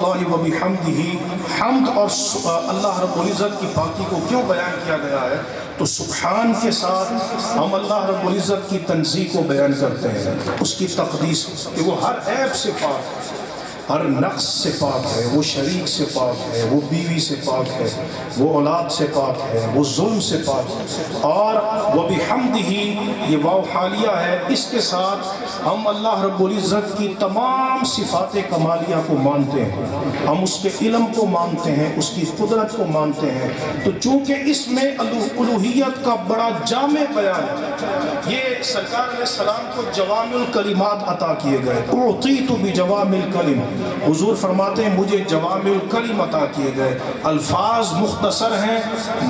اللہ و بحمدہ، حمد اور اللہ رب العزت کی پاکی کو کیوں بیان کیا گیا ہے؟ تو سبحان کے ساتھ ہم اللہ رب العزت کی تنزیہ کو بیان کرتے ہیں، اس کی تقدیس کہ وہ ہر عیب سے پاک ہے، ہر نقص سے پاک ہے، وہ شریک سے پاک ہے، وہ بیوی سے پاک ہے، وہ اولاد سے پاک ہے، وہ ظلم سے پاک ہے۔ اور وَبِحَمْدِهِ یہ واو حالیہ ہے، اس کے ساتھ ہم اللہ رب العزت کی تمام صفات کمالیہ کو مانتے ہیں، ہم اس کے علم کو مانتے ہیں، اس کی قدرت کو مانتے ہیں۔ تو چونکہ اس میں الوہیت کا بڑا جامع بیان ہے، یہ سرکار علیہ السلام کو جوامع الکلمات عطا کیے گئے، اعطیت بجوامع الکلم، حضور فرماتے ہیں مجھے جوامع الکلم عطا کیے گئے، الفاظ مختصر ہیں،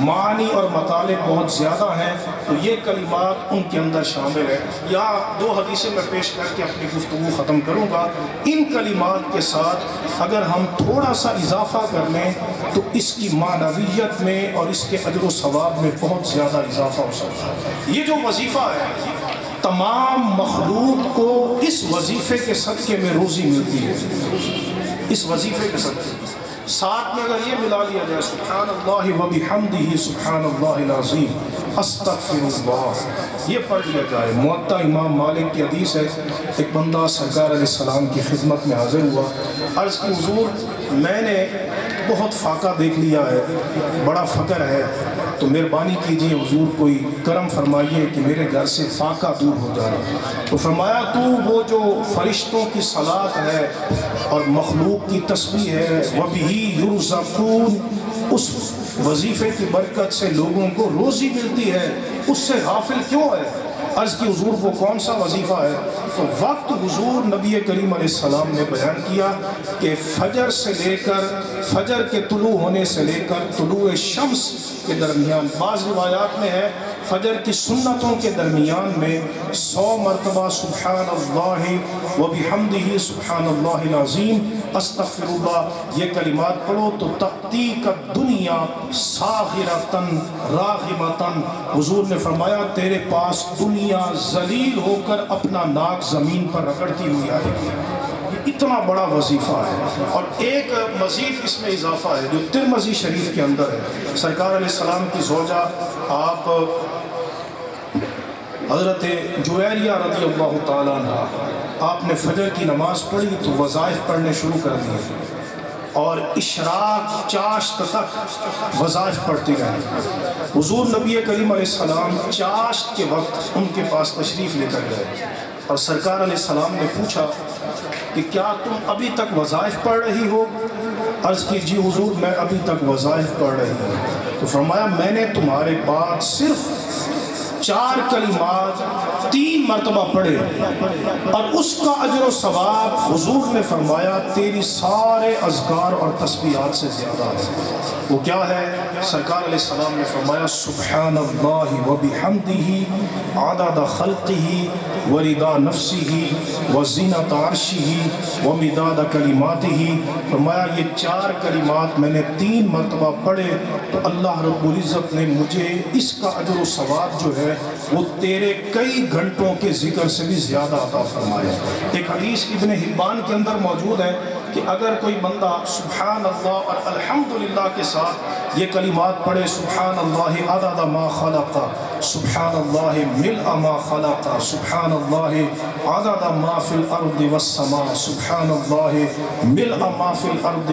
معنی اور مطالب بہت زیادہ ہیں، تو یہ کلمات ان کے اندر شامل ہیں۔ یہاں دو حدیثیں میں پیش کر کے اپنی گفتگو ختم کروں گا۔ ان کلمات کے ساتھ اگر ہم تھوڑا سا اضافہ کر لیں تو اس کی معنویت میں اور اس کے اجر و ثواب میں بہت زیادہ اضافہ ہو سکتا ہے۔ یہ جو وظیفہ ہے تمام مخلوق کو اس وظیفے کے صدقے میں روزی ملتی ہے، اس وظیفے کے صدقے ساتھ میں اگر یہ ملا لیا جائے سبحان اللہ و بحمدہ سبحان اللہ العظیم استغفر اللہ، یہ پڑھ لیا جائے۔ موطا امام مالک کی حدیث ہے، ایک بندہ سرکار علیہ السلام کی خدمت میں حاضر ہوا، عرض کی حضور میں نے بہت فاقہ دیکھ لیا ہے، بڑا فقر ہے، تو مہربانی کیجیے حضور کوئی کرم فرمائیے کہ میرے گھر سے فاقہ دور ہو جائے۔ تو فرمایا تو وہ جو فرشتوں کی صلاۃ ہے اور مخلوق کی تسبیح ہے وَبِهِ يُرْزَقُونَ، اس وظیفے کی برکت سے لوگوں کو روزی ملتی ہے، اس سے غافل کیوں ہے؟ عرض کی حضور وہ کون سا وظیفہ ہے؟ تو وقت حضور نبی کریم علیہ السلام نے بیان کیا کہ فجر سے لے کر فجر کے طلوع ہونے سے لے کر طلوع شمس کے درمیان، بعض روایات میں ہے فجر کی سنتوں کے درمیان میں 100 مرتبہ سبحان اللہ و بحمدہ سبحان اللہ العظیم استغفر اللہ یہ کلمات پڑھو تو تأتیک الدنیا صاغرۃ راغمۃ، حضور نے فرمایا تیرے پاس دنیا ذلیل ہو کر اپنا ناک زمین پر رگڑتی ہوئی آئے گی۔ اتنا بڑا وظیفہ ہے۔ اور ایک مزید اس میں اضافہ ہے جو ترمذی شریف کے اندر ہے، سرکار علیہ السلام کی زوجہ آپ حضرت جویریہ رضی اللہ تعالیٰ عنہ، آپ نے فجر کی نماز پڑھی تو وظائف پڑھنے شروع کر دیے اور اشراق چاشت تک وظائف پڑھتے رہے۔ حضور نبی کریم علیہ السلام چاشت کے وقت ان کے پاس تشریف لے کر گئے اور سرکار علیہ السلام نے پوچھا کہ کیا تم ابھی تک وظائف پڑھ رہی ہو؟ عرض کی جی حضور میں ابھی تک وظائف پڑھ رہی ہوں۔ تو فرمایا میں نے تمہارے بعد صرف 4 کلمات 3 مرتبہ پڑھے اور اس کا اجر و ثواب حضور نے فرمایا تیری سارے اذکار اور تسبیحات سے زیادہ ہے۔ وہ کیا ہے؟ سرکار علیہ السلام نے فرمایا سبحان اللہ و بحمدہ عدد خلقہ ورضا نفسہ وزینۃ عرشہ ومداد کلماتہ، فرمایا یہ 4 کلمات میں نے 3 مرتبہ پڑھے تو اللہ رب العزت نے مجھے اس کا اجر و ثواب جو ہے وہ تیرے کئی گھنٹوں کے ذکر سے بھی زیادہ عطا فرمایا۔ ایک حدیث ابن حبان کے اندر موجود ہے کہ اگر کوئی بندہ سبحان اللہ اور الحمدللہ کے ساتھ یہ کلمات پڑھے، سبحان اللہ عدد ما خلق، سبحان اللہ ملء ما خلق، سبحان اللہ عدد ما فی الارض والسماء، سبحان اللہ ملء ما فی الارض